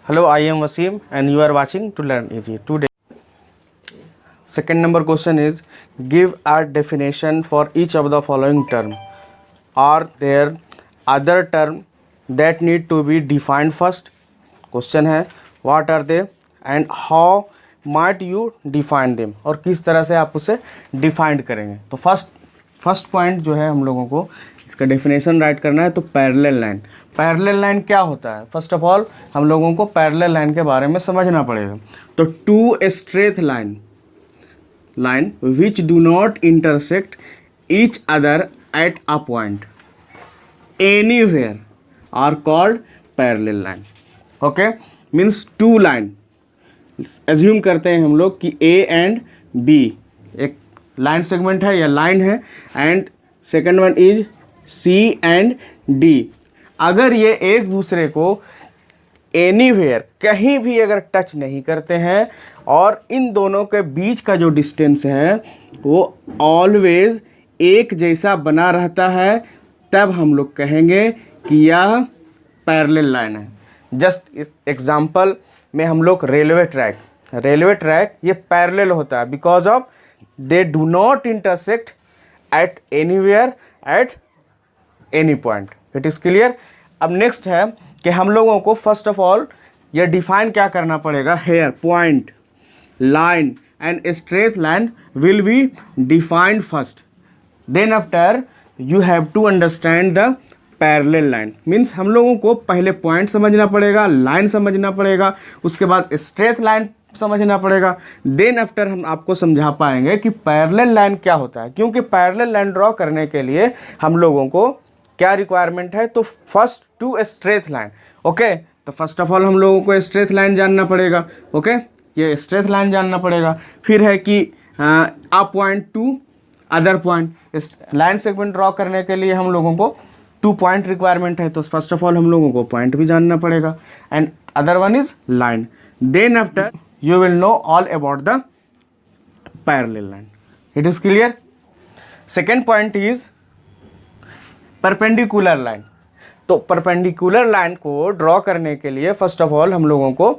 Hello, I am Wasim and you are watching to learn easy. Today, second number question is give a definition for each of the following term. Are there other term that need to be defined first? Question है what are they and how might you define them, और किस तरह से आप उसे defined करेंगे. तो first point जो है हम लोगों को इसका डेफिनेशन राइट करना है. तो पैरेलल लाइन, पैरेलल लाइन क्या होता है? फर्स्ट ऑफ ऑल हम लोगों को पैरेलल लाइन के बारे में समझना पड़ेगा. तो two straight line which do not intersect each other at a point anywhere are called parallel line. Okay, means two line assume करते हैं हम लोग कि ए एंड बी एक लाइन सेगमेंट है या लाइन है, and second one is C and D. अगर ये एक दूसरे को एनीवेयर कहीं भी अगर टच नहीं करते हैं और इन दोनों के बीच का जो डिस्टेंस है वो ऑलवेज एक जैसा बना रहता है, तब हम लोग कहेंगे कि यह पैरेलल लाइन है. जस्ट इस एग्जांपल में हम लोग रेलवे ट्रैक ये पैरेलल होता है because of they do not intersect at anywhere at any point. It is clear. अब नेक्स्ट है कि हम लोगों को फर्स्ट ऑफ ऑल ये डिफाइन क्या करना पड़ेगा. Here point, line and straight line will be defined first, then after you have to understand the parallel line. Means हम लोगों को पहले पॉइंट समझना पड़ेगा, लाइन समझना पड़ेगा, उसके बाद स्ट्रेट लाइन समझना पड़ेगा, देन आफ्टर हम आपको समझा पाएंगे कि पैरेलल लाइन क्या होता है. क्योंकि पैरेलल लाइन ड्रॉ करने के लिए हम लोगों को क्या रिक्वायरमेंट है? तो first two straight line. Okay, तो फर्स्ट ऑफ ऑल हम लोगों को स्ट्रेट लाइन जानना पड़ेगा. ओके, ये स्ट्रेट लाइन जानना पड़ेगा. फिर है कि a point two other point. इस लाइन सेगमेंट ड्रॉ करने के लिए हम लोगों को 2 पॉइंट रिक्वायरमेंट है, तो फर्स्ट ऑफ ऑल हम लोगों को पॉइंट भी जानना पड़ेगा, and other one is line. Then after you will know all about the parallel line. It is clear. Second point is perpendicular line. तो perpendicular line को ड्रॉ करने के लिए फर्स्ट ऑफ ऑल हम लोगों को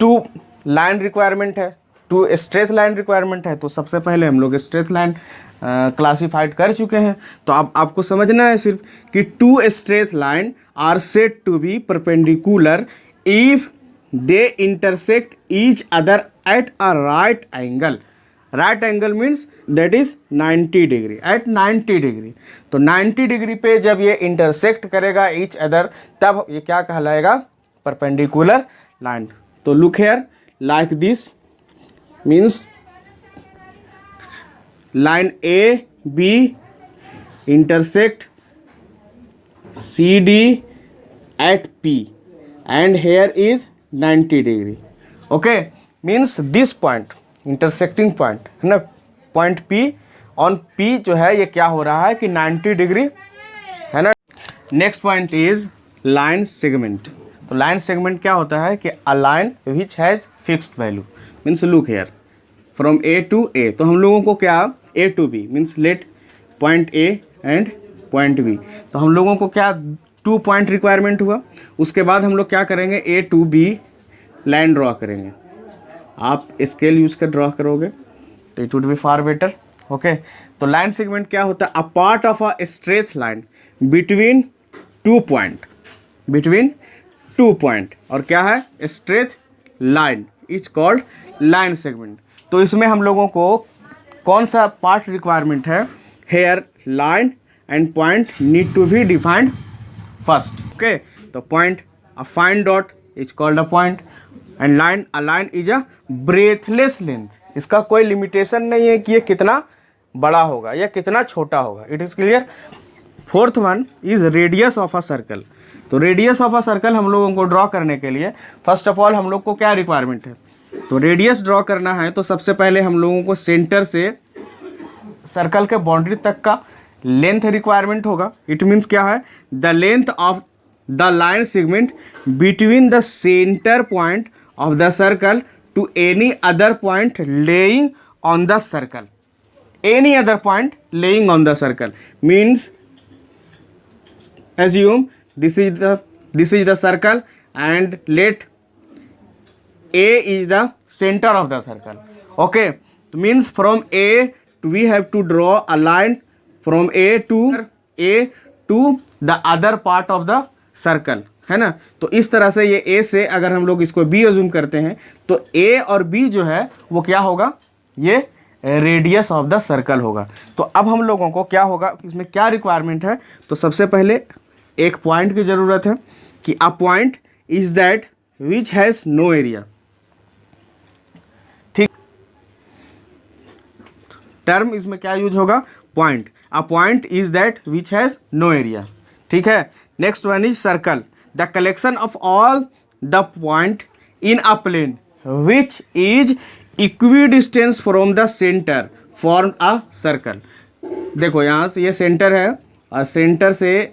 2 लाइन रिक्वायरमेंट है, 2 straight line requirement है. तो सबसे पहले हम लोग स्ट्रेट लाइन क्लासीफाइड कर चुके हैं. तो अब आपको समझना है सिर्फ कि 2 straight line are said to be perpendicular if they intersect each other at a right angle. Right angle means that is 90 degree, at 90 degree. तो 90 डिग्री पे जब ये इंटरसेक्ट करेगा each other, तब ये क्या कहलाएगा? Perpendicular line. तो look here like this, means line A B intersect C D at P and here is 90 degree. Okay, means this point intersecting point है ना, पॉइंट P ऑन P जो है ये क्या हो रहा है कि 90 डिग्री है ना. Next point is line segment. तो लाइन सेगमेंट क्या होता है कि a line which has fixed value. Means look here from A to A. तो हम लोगों को क्या A to B means let point A and point B. तो हम लोगों को क्या 2 पॉइंट रिक्वायरमेंट हुआ. उसके बाद हम लोग क्या करेंगे? A to B line draw करेंगे. आप स्केल यूज कर ड्रॉ करोगे तो it would be far better. Okay, तो लाइन सेगमेंट क्या होता है? A part of a straight line between 2 point. और क्या है? Straight line is called line segment. तो इसमें हम लोगों को कौन सा पार्ट रिक्वायरमेंट है? Here line and point need to be defined first. Okay, तो point a fine dot is called a point, and line a line is a breathless length. इसका कोई लिमिटेशन नहीं है कि ये कितना बड़ा होगा या कितना छोटा होगा. It is clear. Fourth one is radius of a circle. तो रेडियस ऑफ अ सर्कल हम लोगों को ड्रॉ करने के लिए फर्स्ट ऑफ ऑल हम लोग को क्या रिक्वायरमेंट है? तो रेडियस ड्रॉ करना है तो सबसे पहले हम लोगों को सेंटर से सर्कल के बाउंड्री तक का लेंथ रिक्वायरमेंट होगा. इट मीन्स क्या है? The length of the line segment between the centre point of the circle to any other point lying on the circle. Any other point lying on the circle means assume this is the circle and let A is the center of the circle. Okay, means from A we have to draw a line from A to the other part of the circle, है ना। तो इस तरह से ये A से अगर हम लोग इसको B अज्यूम करते हैं तो A और B जो है वो क्या होगा, ये रेडियस ऑफ द सर्कल होगा। तो अब हम लोगों को क्या होगा, इसमें क्या रिक्वायरमेंट है, तो सबसे पहले एक पॉइंट की ज़रूरत है कि a point is that which has no area. ठीक, टर्म इसमें क्या यूज होगा, point. A point is that which has no area. ठीक है, next one is circle, the collection of all the point in a plane which is equidistance from the centre form a circle. देखो यहाँ से ये centre है और centre से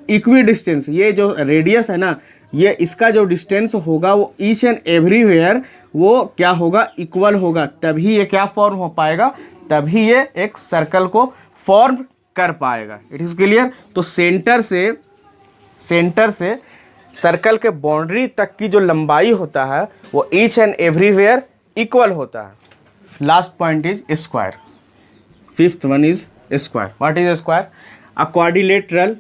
equidistance, ये जो रेडियस है ना, ये इसका जो डिस्टेंस होगा वो ईच एंड एवरीवेयर वो क्या होगा, इक्वल होगा, तभी ये क्या फॉर्म हो पाएगा, तभी ये एक सर्कल को फॉर्म कर पाएगा। It is clear. तो सेंटर से सर्कल के बाउंड्री तक की जो लंबाई होता है वो ईच एंड एवरीवेयर इक्वल होता है। Last point is square, fifth one is square. What is square, a quadrilateral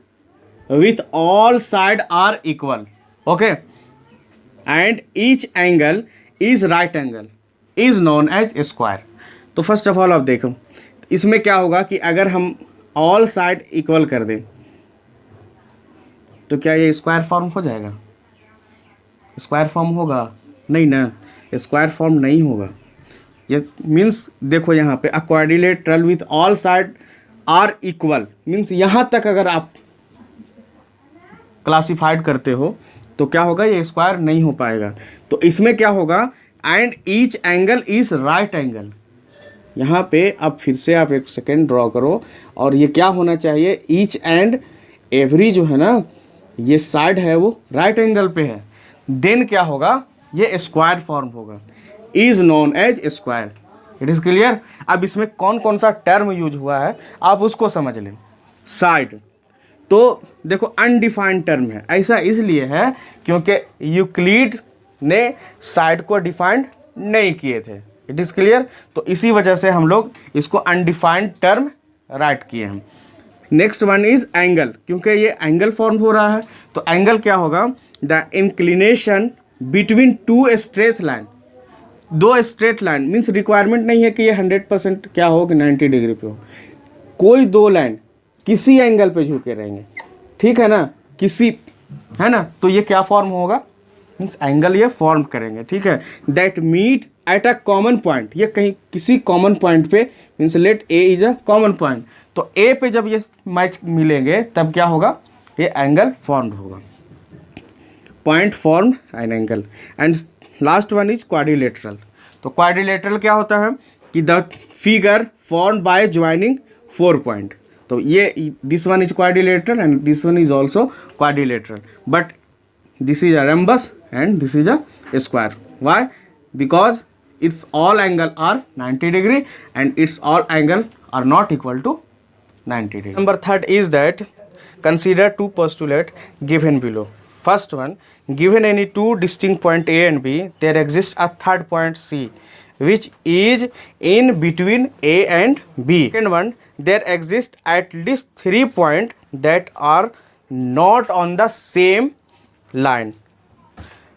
with all side are equal, okay, and each angle is right angle is known as square। तो first of all आप देखो इसमें क्या होगा कि अगर हम all side equal कर दें तो क्या ये स्क्वायर फॉर्म हो जाएगा, स्क्वायर फॉर्म होगा नहीं ना, स्क्वायर फॉर्म नहीं होगा। ये मीन्स देखो यहाँ पे a quadrilateral with all side are equal means यहाँ तक अगर आप क्लासिफाइड करते हो तो क्या होगा, ये स्क्वायर नहीं हो पाएगा। तो इसमें क्या होगा, and each angle is right angle. यहाँ पे अब फिर से आप एक सेकेंड ड्रॉ करो और ये क्या होना चाहिए, ईच एंड एवरी जो है ना ये साइड है वो राइट एंगल पे है, देन क्या होगा, ये स्क्वायर फॉर्म होगा, is known as square. It is clear. अब इसमें कौन कौन सा टर्म यूज हुआ है आप उसको समझ लें। साइड तो देखो अनडिफाइंड टर्म है, ऐसा इसलिए है क्योंकि यूक्लिड ने साइड को डिफाइंड नहीं किए थे। It is clear. तो इसी वजह से हम लोग इसको अनडिफाइंड टर्म राइट किए हैं। नेक्स्ट वन इज एंगल, क्योंकि ये एंगल फॉर्म हो रहा है तो एंगल क्या होगा, the inclination between two straight line. दो स्ट्रेट लाइन मीन्स रिक्वायरमेंट नहीं है कि ये 100% क्या हो कि 90 डिग्री पे हो, कोई दो लाइन किसी एंगल पे झुके रहेंगे, ठीक है ना, किसी, है ना, तो ये क्या फॉर्म होगा, मीन्स एंगल ये फॉर्म करेंगे। ठीक है, that meet at a common point, ये कहीं किसी कॉमन पॉइंट पे, means let A is a common point, तो ए पे जब ये मैच मिलेंगे तब क्या होगा, ये एंगल फॉर्म होगा। Point form an angle. And last one is quadrilateral. तो क्वाड्रिलेटरल क्या होता है कि the figure form by joining 4 point. तो ये this one is quadrilateral and this one is also quadrilateral, but this is a rhombus and this is a square. Why? Because its all angle are 90 degree and its all angle are not equal to 90 degree. Number third is that consider two postulate given below. First one, given any two distinct point A and B, there exists a third point C which is in between A and B. Second one, there exist at least 3 points that are not on the same line.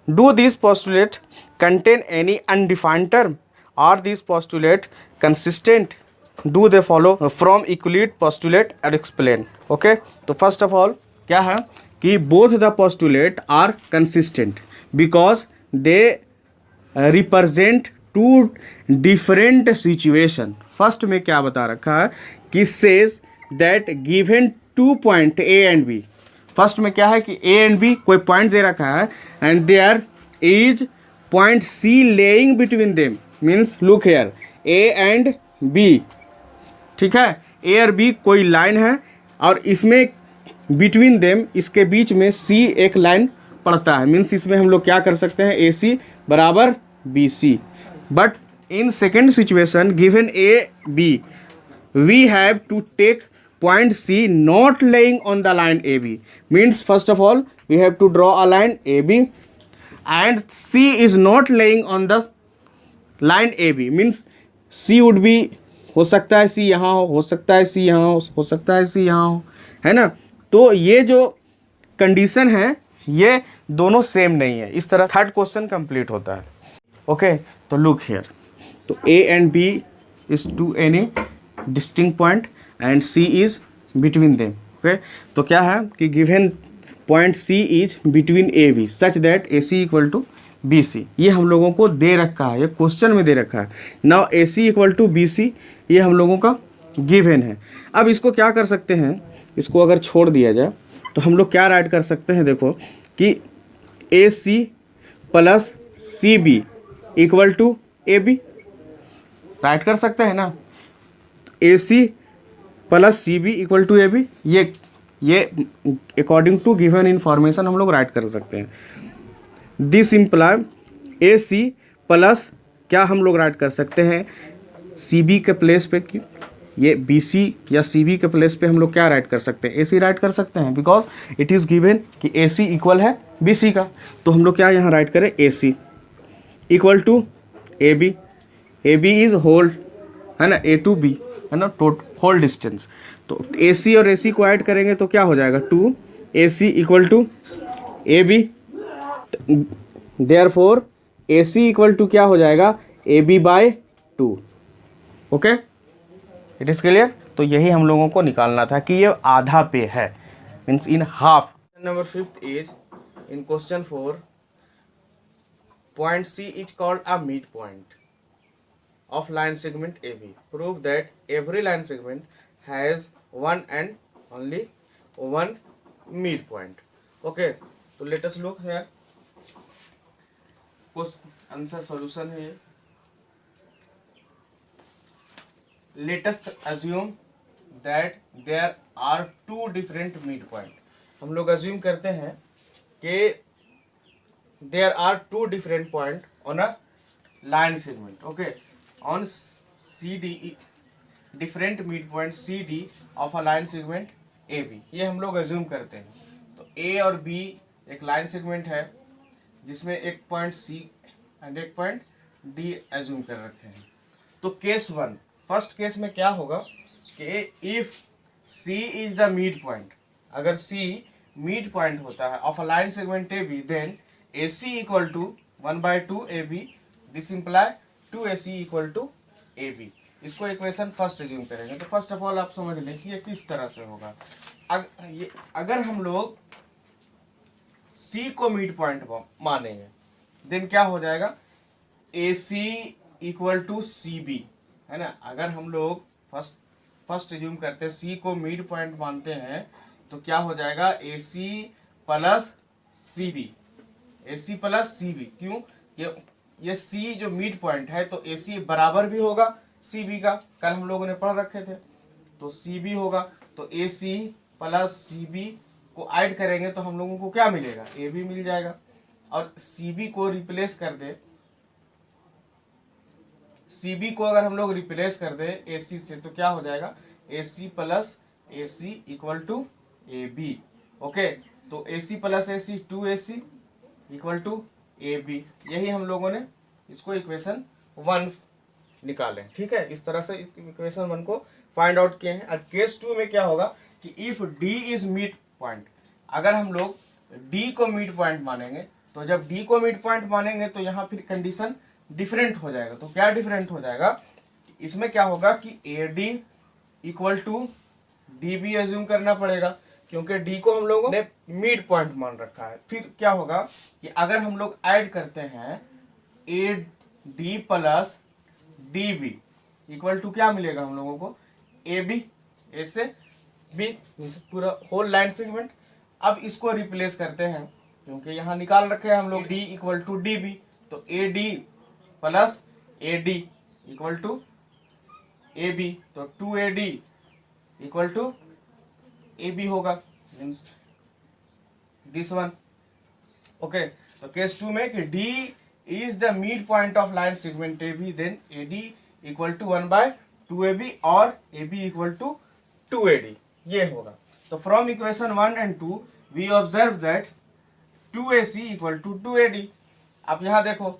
Do these postulates contain any undefined term? Are these postulates consistent? Do they follow from Euclid postulate or explain? Okay, तो first of all क्या है कि both the postulate are consistent because they represent two different situation. First में क्या बता रखा है कि says that given 2 point A and B. First में क्या है कि A एंड B कोई पॉइंट दे रखा है and there is point C lying between them, means look here A and B, ठीक है, A और B कोई लाइन है और इसमें बिटवीन देम, इसके बीच में C एक लाइन पड़ता है, मीन्स इसमें हम लोग क्या कर सकते हैं, AC बराबर BC। But in second situation given A B we have to take point C not laying on the line AB, means first of all we have to draw a line AB and C is not laying on the line AB, means C would be, हो सकता है C यहाँ हो सकता है C यहाँ हो सकता है C यहाँ हो, है ना। तो ये जो कंडीशन है ये दोनों सेम नहीं है। इस तरह थर्ड क्वेश्चन कंप्लीट होता है। ओके, तो लुक हियर, तो A and B is to any distinct point and C is between them। Okay, तो क्या है कि given point C is between A B such that A C equal to B C, ये हम लोगों को दे रखा है, ये क्वेश्चन में दे रखा है। Now A C equal to B C ये हम लोगों का गिवन है। अब इसको क्या कर सकते हैं, इसको अगर छोड़ दिया जाए तो हम लोग क्या राइट कर सकते हैं, देखो कि A C plus C B equal to A B, write कर सकते हैं ना। A C plus C B equal to A B, ये अकॉर्डिंग टू गिवन इन्फॉर्मेशन हम लोग राइट कर सकते हैं। This imply A C plus क्या हम लोग राइट कर सकते हैं, सी बी के प्लेस पे, ये बी सी या सी बी के प्लेस पे हम लोग क्या राइट कर सकते हैं, ए सी राइट कर सकते हैं, बिकॉज इट इज़ गिवन कि ए सी इक्वल है बी सी का। तो हम लोग क्या यहाँ राइट करें, A C equal to A B is whole, है ना, ए टू बी, है ना, होल डिस्टेंस। तो ए सी और ए सी को ऐड करेंगे तो क्या हो जाएगा, 2 A C equal to A B, therefore A C equal to क्या हो जाएगा, A B by 2। Okay, it is clear. तो यही हम लोगों को निकालना था कि ये आधा पे है, means in half. Number 5 is in question 4, point C is called a midpoint of line segment AB. Prove that every line segment has one and only one midpoint. Okay, so let us look here. Answer solution है। Let us assume that there are two different midpoint. हम लोग assume करते हैं कि there are two different point on a line segment। okay, on CD different midpoint CD of a line segment AB, ये हम लोग assume करते हैं। तो A और B एक line segment है जिसमें एक पॉइंट C एंड एक पॉइंट D assume कर रखे हैं। तो केस 1, फर्स्ट केस में क्या होगा कि if C is the midpoint, अगर C मिड पॉइंट होता है of a line segment AB, then AC equal to 1/2 AB, this imply 2AC equal to AB। इसको इक्वेशन फर्स्ट रिज्यूम करेंगे। तो फर्स्ट ऑफ ऑल आप समझ लें कि ये किस तरह से होगा। अगर हम लोग C को मिड पॉइंट मानेंगे देन क्या हो जाएगा, AC इक्वल टू CB, है ना। अगर हम लोग फर्स्ट रिज्यूम करते हैं C को मिड पॉइंट मानते हैं तो क्या हो जाएगा, AC plus CB, AC plus CB। क्यों, ये C जो मिड पॉइंट है तो AC बराबर भी होगा CB का, कल हम लोगों ने पढ़ रखे थे। तो CB होगा, तो AC प्लस CB को ऐड करेंगे तो हम लोगों को क्या मिलेगा, AB मिल जाएगा। और CB को रिप्लेस कर दे, CB को अगर हम लोग रिप्लेस कर दे AC से तो क्या हो जाएगा, AC plus AC equal to AB। Okay, तो AC plus AC 2AC equal to AB, यही हम लोगों ने इसको इक्वेशन 1 निकाले। ठीक है, इस तरह से इक्वेशन 1 को फाइंड आउट किए हैं। और केस 2 में क्या होगा कि if D is mid point, अगर हम लोग D को मिड पॉइंट मानेंगे तो जब D को मिड पॉइंट मानेंगे तो यहाँ फिर कंडीशन डिफरेंट हो जाएगा। तो क्या डिफरेंट हो जाएगा, इसमें क्या होगा कि AD equal to DB assume करना पड़ेगा, क्योंकि D को हम लोगों ने मिड पॉइंट मान रखा है। फिर क्या होगा कि अगर हम लोग ऐड करते हैं AD plus DB equal to क्या मिलेगा हम लोगों को, AB, A से B, पूरा होल लाइन सेगमेंट। अब इसको रिप्लेस करते हैं क्योंकि यहाँ निकाल रखे हैं हम लोग D इक्वल टू DB, तो AD plus AD equal to AB, तो 2AD इक्वल टू AB होगा, मीन्स दिस वन। ओके, तो केस 2 में कि D is the midpoint of line segment AB, then AD equal to 1/2 AB और AB equal to 2AD, ये होगा। तो from equation 1 and 2 we observe that 2AC equal to 2AD। अब यहाँ देखो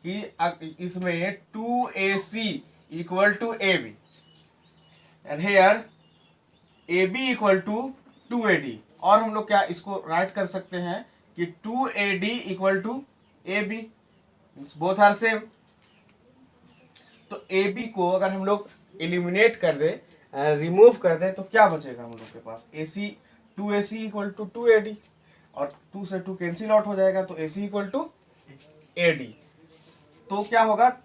कि इसमें 2AC equal to AB and here AB equal to 2AD, और हम लोग क्या इसको राइट कर सकते हैं कि 2AD equal to AB, both are same. तो AB को अगर हम लोग एलिमिनेट कर दे, रिमूव कर दे, तो क्या बचेगा हम लोग के पास, AC 2AC equal to 2AD, और 2 से 2 कैंसिल आउट हो जाएगा, तो AC इक्वल टू AD। तो क्या होगा,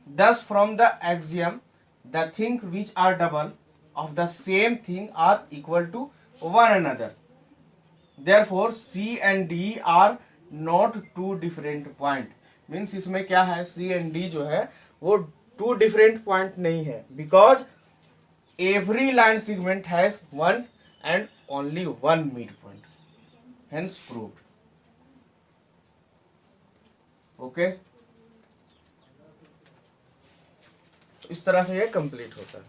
thus from the axiom the thing which are double of the same thing are equal to one another, therefore C and D are not two different point। Means इसमें क्या है, C and D जो है वो to different point नहीं है, because every line segment has one and only one midpoint, hence proved. Okay, इस तरह से ये कंप्लीट होता है।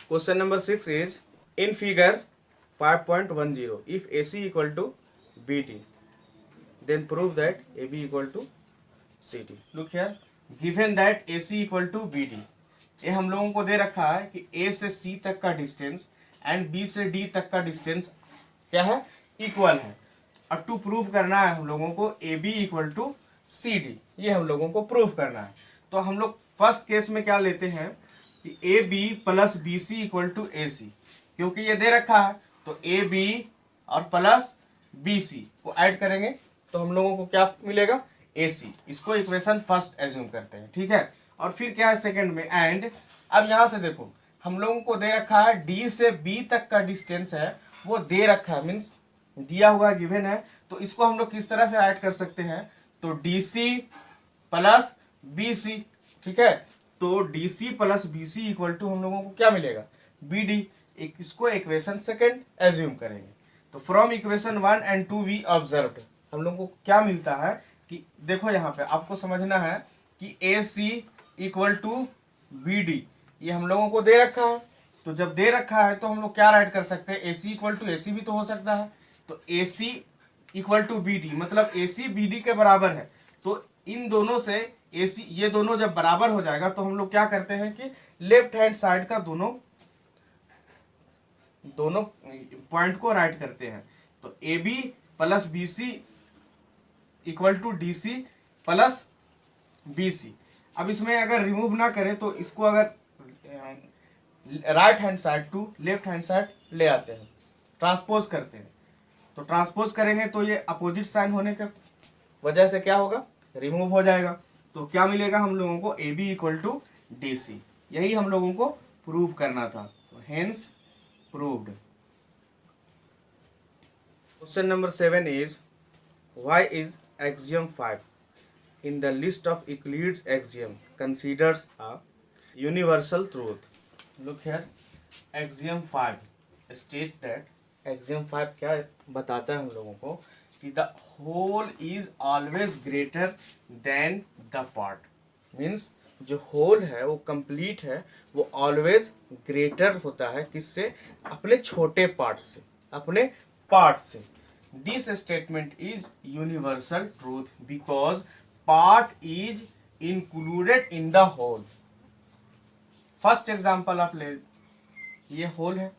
Question number 6 is in figure 5.10 if AC equal to BD then prove that AB equal to CD। Look here, given that AC equal to BD, ये हम लोगों को दे रखा है कि A से C तक का डिस्टेंस एंड B से D तक का डिस्टेंस क्या है, इक्वल है। अब टू प्रूव करना है हम लोगों को AB इक्वल टू CD, ये हम लोगों को प्रूव करना है। तो हम लोग फर्स्ट केस में क्या लेते हैं कि AB plus BC equal to AC, क्योंकि ये दे रखा है तो AB और प्लस BC को ऐड करेंगे तो हम लोगों को क्या मिलेगा, AC। इसको इक्वेशन फर्स्ट एज्यूम करते हैं, ठीक है। और फिर क्या है सेकंड में, एंड अब यहां से देखो हम लोगों को दे रखा है D से B तक का डिस्टेंस है वो दे रखा है, मीन्स दिया हुआ गिवन है। तो इसको हम लोग किस तरह से ऐड कर सकते हैं, तो DC प्लस BC, ठीक है। तो DC plus BC equal to हम लोगों को क्या मिलेगा, BD। इसको इक्वेशन सेकंड एज्यूम करेंगे। तो from equation 1 and 2 we observed, हम लोगों को क्या मिलता है कि देखो यहाँ पे आपको समझना है कि AC इक्वल टू BD, ये हम लोगों को दे रखा है। तो जब दे रखा है तो हम लोग क्या राइट कर सकते हैं, AC इक्वल टू AC भी तो हो सकता है। तो AC इक्वल टू BD मतलब AC BD के बराबर है। तो इन दोनों से AC, ये दोनों जब बराबर हो जाएगा तो हम लोग क्या करते हैं कि लेफ्ट हैंड साइड का दोनों पॉइंट को राइट करते हैं। तो AB plus BC equal to DC plus BC। अब इसमें अगर रिमूव ना करें तो इसको अगर right hand side to left hand side ले आते हैं, ट्रांसपोज करते हैं। तो ट्रांसपोज करेंगे तो ये अपोजिट साइन होने के वजह से क्या होगा, रिमूव हो जाएगा। तो क्या मिलेगा हम लोगों को, AB इक्वल टू DC। यही हम लोगों को प्रूव करना था, तो hence proved. Question number 7 is why is axiom 5 in the list of Euclid's axiom considers a universal truth। Look here, axiom 5 states that, axiom 5 क्या बताता है हम लोगों को कि the whole is always greater than the part। Means जो whole है वो कंप्लीट है, वो ऑलवेज ग्रेटर होता है किससे, अपने छोटे पार्ट से, अपने पार्ट से। This statement is universal truth because part is included in the whole. First example आप ले, ये होल है।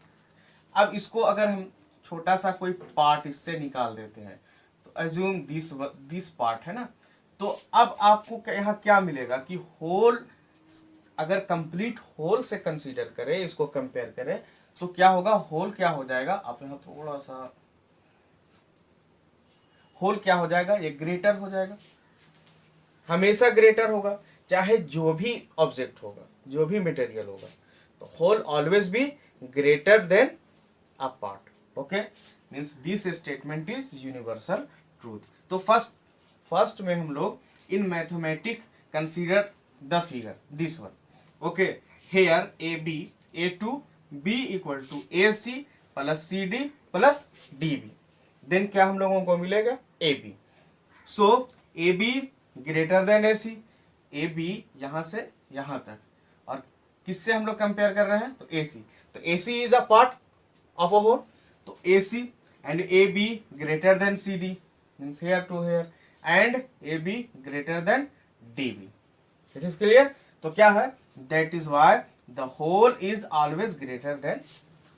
अब इसको अगर हम छोटा सा कोई पार्ट इससे निकाल देते हैं तो अज्यूम दिस पार्ट है ना, तो अब आपको यहाँ क्या मिलेगा कि होल अगर कंप्लीट होल से कंसीडर करें, इसको कंपेयर करें तो क्या होगा, होल क्या हो जाएगा, आप यहाँ थोड़ा सा, होल क्या हो जाएगा, ये ग्रेटर हो जाएगा, हमेशा ग्रेटर होगा, चाहे जो भी ऑब्जेक्ट होगा, जो भी मटेरियल होगा। तो whole always be greater than a part. Okay, means this statement is universal truth. तो फर्स्ट में हम लोग in mathematic consider the figure this one. Okay, here A to B equal to AC plus CD plus DB, then क्या हम लोगों को मिलेगा, AB। So AB greater than AC, AB यहां से यहां तक, और किससे हम लोग कंपेयर कर रहे हैं, तो AC। तो AC is a part of a whole, तो AC and AB greater than CD means here to here. and AB greater than DB. It is clear? तो क्या है? That is why the whole is always greater than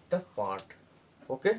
the part. Okay.